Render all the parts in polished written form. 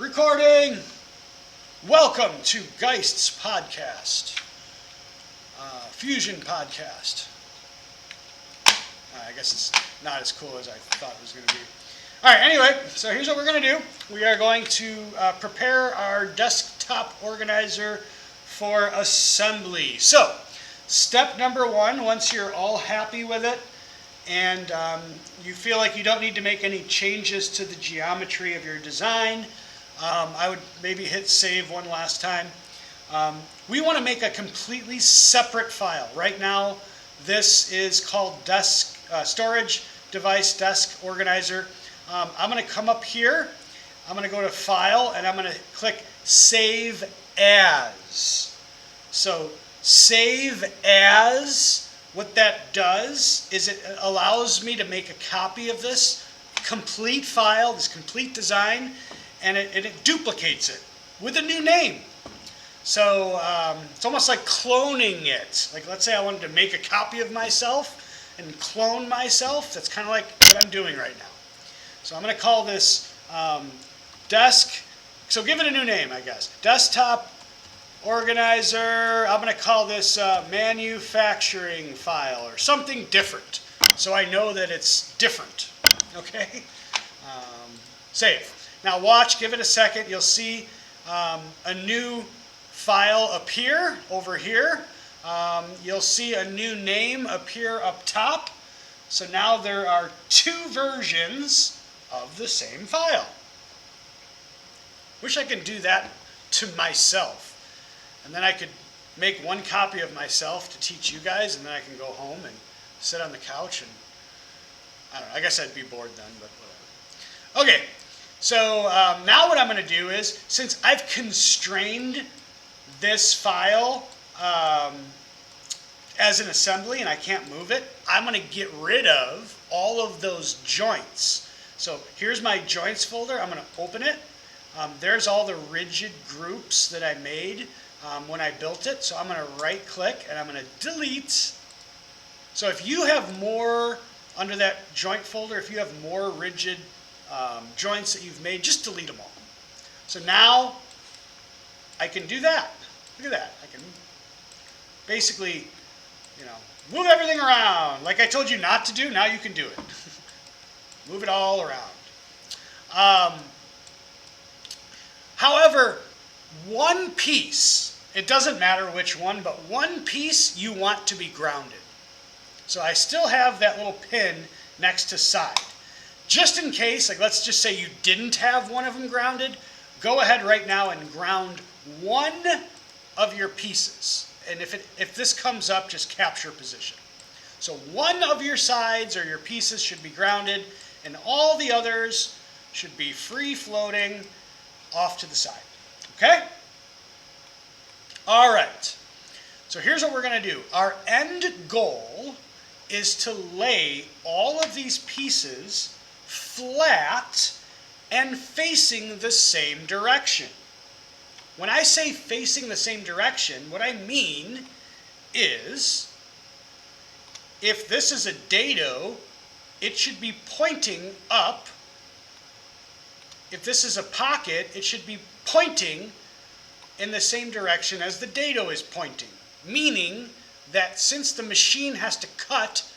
Recording! Welcome to Geist's podcast, Fusion podcast. I guess it's not as cool as I thought it was going to be. All right, anyway, so here's what we're going to do. We are going to prepare our desktop organizer for assembly. So, step number one, once you're all happy with it, and you feel like you don't need to make any changes to the geometry of your design, I would maybe hit save one last time. We want to make a completely separate file. Right now, this is called storage device desk organizer. I'm going to come up here. I'm going to go to File, and I'm going to click Save As. So Save As, what that does is it allows me to make a copy of this complete file, this complete design, and it duplicates it with a new name. So it's almost like cloning it. Like, let's say I wanted to make a copy of myself and clone myself. That's kind of like what I'm doing right now. So I'm going to call this desk. So give it a new name, I guess. Desktop organizer. I'm going to call this manufacturing file or something different, so I know that it's different. Okay? Save. Now watch, give it a second, you'll see a new file appear over here. You'll see a new name appear up top. So now there are two versions of the same file. Wish I could do that to myself. And then I could make one copy of myself to teach you guys, and then I can go home and sit on the couch and, I don't know, I guess I'd be bored then, but whatever. Okay. So now what I'm going to do is, since I've constrained this file as an assembly and I can't move it, I'm going to get rid of all of those joints. So here's my joints folder. I'm going to open it. There's all the rigid groups that I made when I built it. So I'm going to right click and I'm going to delete. So if you have more under that joint folder, if you have more rigid joints that you've made, just delete them all. So now I can do that. Look at that. I can basically, move everything around. Like I told you not to do, now you can do it. Move it all around. However, one piece, it doesn't matter which one, but one piece you want to be grounded. So I still have that little pin next to side. Just in case, like let's just say you didn't have one of them grounded, go ahead right now and ground one of your pieces. And if this comes up, just capture position. So one of your sides or your pieces should be grounded, and all the others should be free floating off to the side. Okay? All right. So here's what we're going to do. Our end goal is to lay all of these pieces flat and facing the same direction. When I say facing the same direction, what I mean is if this is a dado, it should be pointing up. If this is a pocket, it should be pointing in the same direction as the dado is pointing. Meaning that since the machine has to cut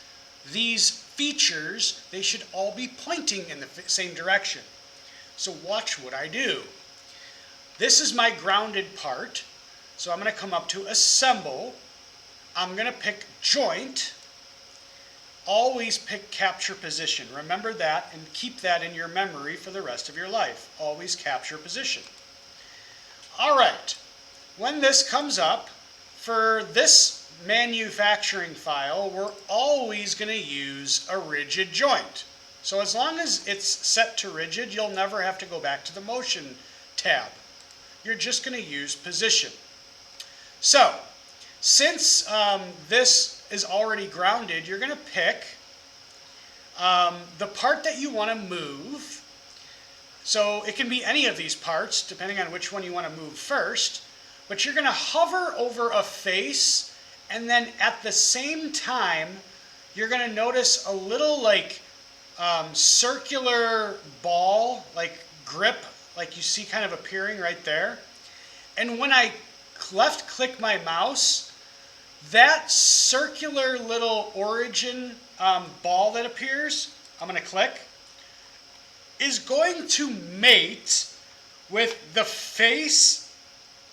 these features, they should all be pointing in the same direction. So watch what I do. This is my grounded part. So I'm going to come up to Assemble. I'm going to pick Joint. Always pick Capture Position. Remember that and keep that in your memory for the rest of your life. Always capture position. All right. When this comes up, for this manufacturing file, we're always going to use a rigid joint. So as long as it's set to rigid, you'll never have to go back to the motion tab. You're just going to use position. So since this is already grounded, you're going to pick the part that you want to move. So it can be any of these parts, depending on which one you want to move first. But you're going to hover over a face, and then at the same time, you're going to notice a little circular ball, like grip, like you see kind of appearing right there. And when I left click my mouse, that circular little origin ball that appears, I'm going to click, is going to mate with the face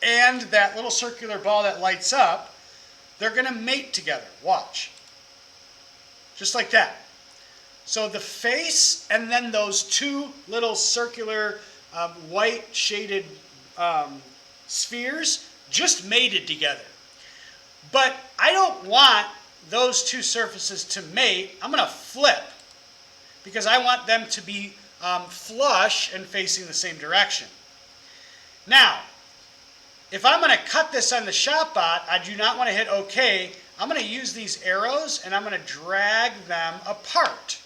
and that little circular ball that lights up. They're going to mate together. Watch. Just like that. So the face and then those two little circular white shaded spheres just mated together. But I don't want those two surfaces to mate. I'm going to flip because I want them to be flush and facing the same direction. Now, if I'm going to cut this on the Shopbot, I do not want to hit OK. I'm going to use these arrows and I'm going to drag them apart.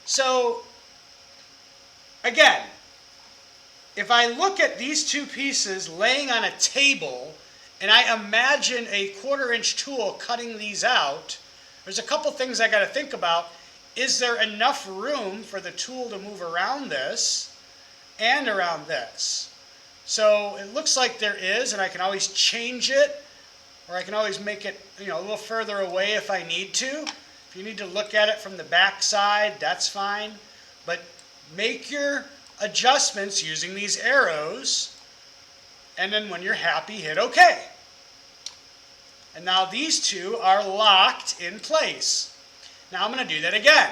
So, again, if I look at these two pieces laying on a table and I imagine a 1/4-inch tool cutting these out, there's a couple things I got to think about. Is there enough room for the tool to move around this and around this? So it looks like there is, and I can always change it, or I can always make it, a little further away if I need to. If you need to look at it from the back side, that's fine. But make your adjustments using these arrows, and then when you're happy, hit OK. And now these two are locked in place. Now I'm going to do that again.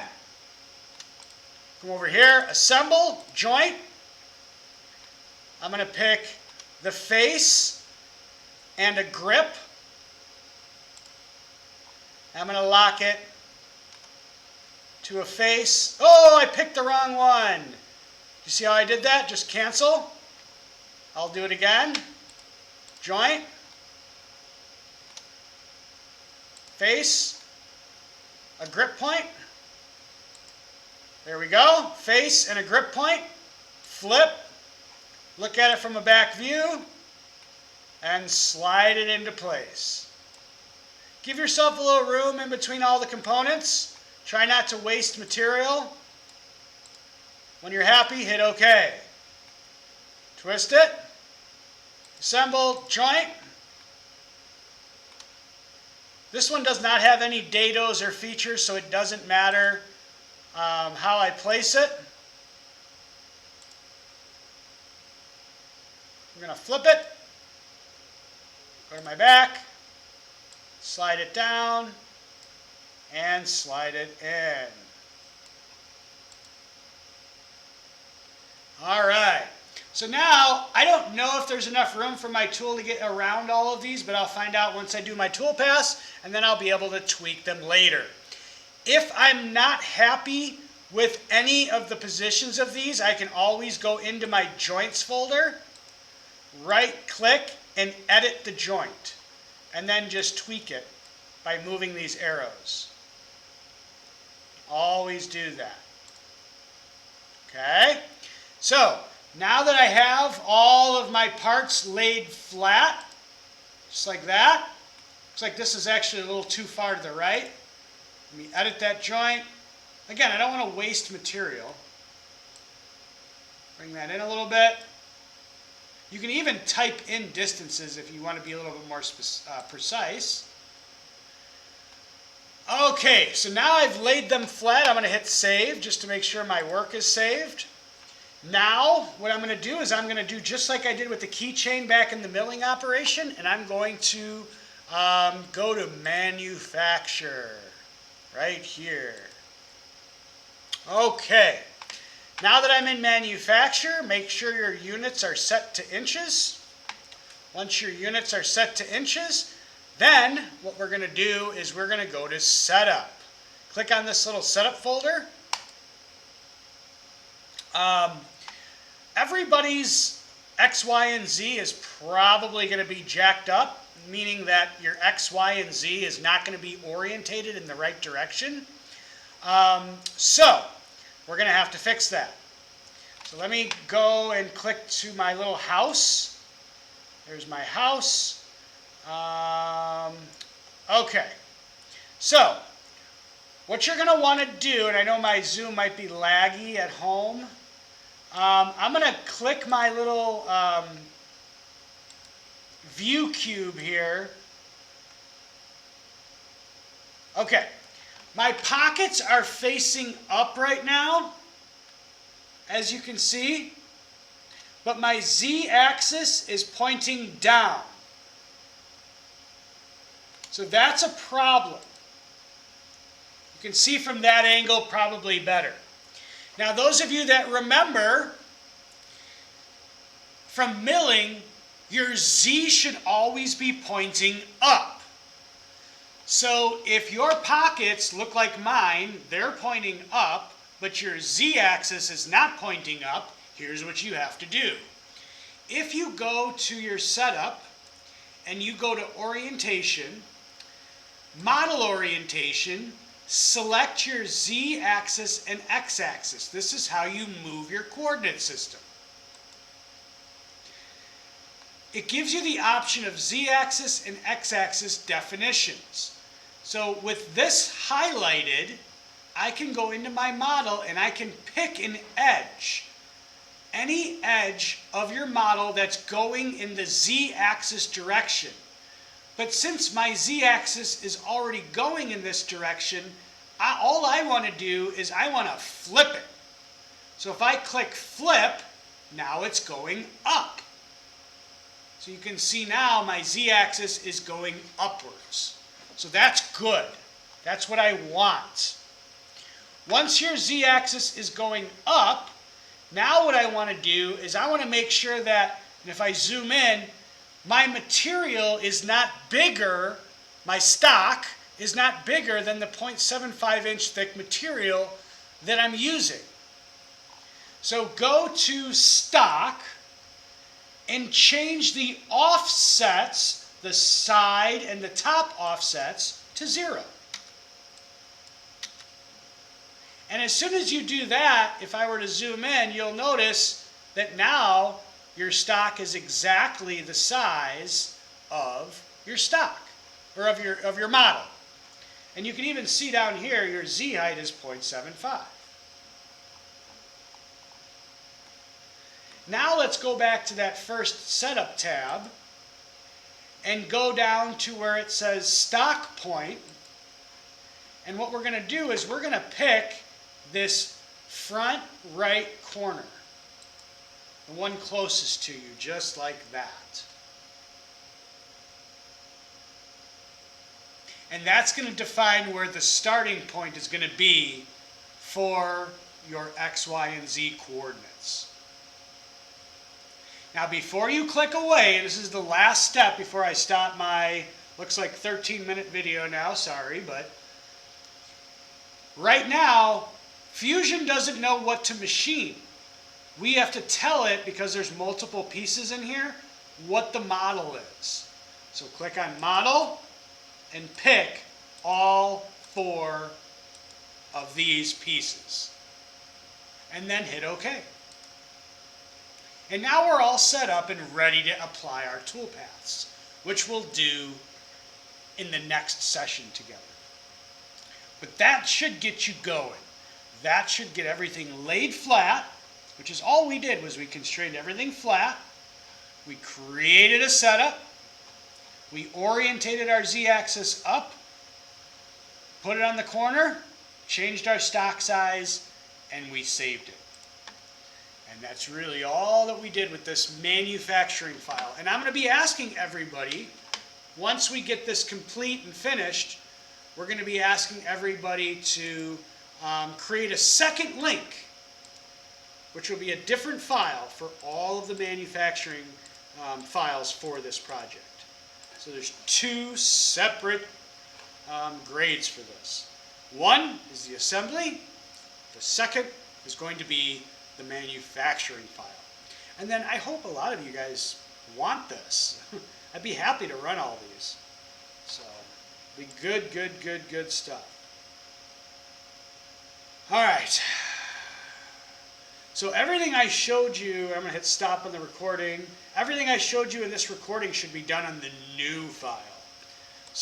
Come over here, assemble, joint. I'm going to pick the face and a grip. I'm going to lock it to a face. Oh, I picked the wrong one. You see how I did that? Just cancel. I'll do it again. Joint. Face. A grip point. There we go. Face and a grip point. Flip. Look at it from a back view. And slide it into place. Give yourself a little room in between all the components. Try not to waste material. When you're happy, hit OK. Twist it. Assemble, joint. This one does not have any dados or features, so it doesn't matter how I place it. I'm going to flip it. Go to my back. Slide it down. And slide it in. All right. So now, I don't know if there's enough room for my tool to get around all of these, but I'll find out once I do my tool pass, and then I'll be able to tweak them later. If I'm not happy with any of the positions of these, I can always go into my joints folder, right-click, and edit the joint, and then just tweak it by moving these arrows. Always do that. Okay? So, now that I have all of my parts laid flat, just like that, looks like this is actually a little too far to the right. Let me edit that joint. Again, I don't want to waste material. Bring that in a little bit. You can even type in distances if you want to be a little bit more precise. Okay, so now I've laid them flat. I'm going to hit save just to make sure my work is saved. Now, what I'm going to do is I'm going to do just like I did with the keychain back in the milling operation, and I'm going to go to manufacture right here. Okay, now that I'm in manufacture, make sure your units are set to inches. Once your units are set to inches, then what we're going to do is we're going to go to setup. Click on this little setup folder. Everybody's X, Y, and Z is probably going to be jacked up, meaning that your X, Y, and Z is not going to be orientated in the right direction. So we're going to have to fix that. So let me go and click to my little house. There's my house. Okay. So what you're going to want to do, and I know my Zoom might be laggy at home, I'm going to click my little view cube here. Okay, my pockets are facing up right now, as you can see, but my z-axis is pointing down. So that's a problem. You can see from that angle probably better. Now, those of you that remember from milling, your Z should always be pointing up. So if your pockets look like mine, they're pointing up, but your Z-axis is not pointing up, here's what you have to do. If you go to your setup and you go to orientation, model orientation, select your Z-axis and X-axis. This is how you move your coordinate system. It gives you the option of Z-axis and X-axis definitions. So with this highlighted, I can go into my model and I can pick an edge. Any edge of your model that's going in the Z-axis direction. But since my Z-axis is already going in this direction, all I want to do is I want to flip it. So if I click flip, now it's going up. So you can see now my Z-axis is going upwards. So that's good. That's what I want. Once your Z-axis is going up, now what I want to do is I want to make sure that, and if I zoom in, my material is not bigger, my stock is not bigger than the 0.75 inch thick material that I'm using. So go to stock and change the offsets, the side and the top offsets, to 0. And as soon as you do that, if I were to zoom in, you'll notice that now your stock is exactly the size of your stock, or of your model. And you can even see down here your Z height is 0.75. Now let's go back to that first setup tab and go down to where it says stock point. And what we're going to do is we're going to pick this front right corner. The one closest to you, just like that. And that's going to define where the starting point is going to be for your X, Y, and Z coordinates. Now before you click away, this is the last step before I stop my, looks like 13-minute video now, sorry, but right now, Fusion doesn't know what to machine. We have to tell it, because there's multiple pieces in here, what the model is. So click on Model and pick all 4 of these pieces. And then hit OK. And now we're all set up and ready to apply our toolpaths, which we'll do in the next session together. But that should get you going. That should get everything laid flat, which is all we did, was we constrained everything flat. We created a setup. We orientated our Z-axis up, put it on the corner, changed our stock size, and we saved it. And that's really all that we did with this manufacturing file. And I'm going to be asking everybody, once we get this complete and finished, we're going to be asking everybody to create a second link, which will be a different file for all of the manufacturing files for this project. So there's 2 separate grades for this. One is the assembly. The second is going to be the manufacturing file. And then I hope a lot of you guys want this. I'd be happy to run all these. So be good stuff. All right. So everything I showed you, I'm going to hit stop on the recording. Everything I showed you in this recording should be done on the new file.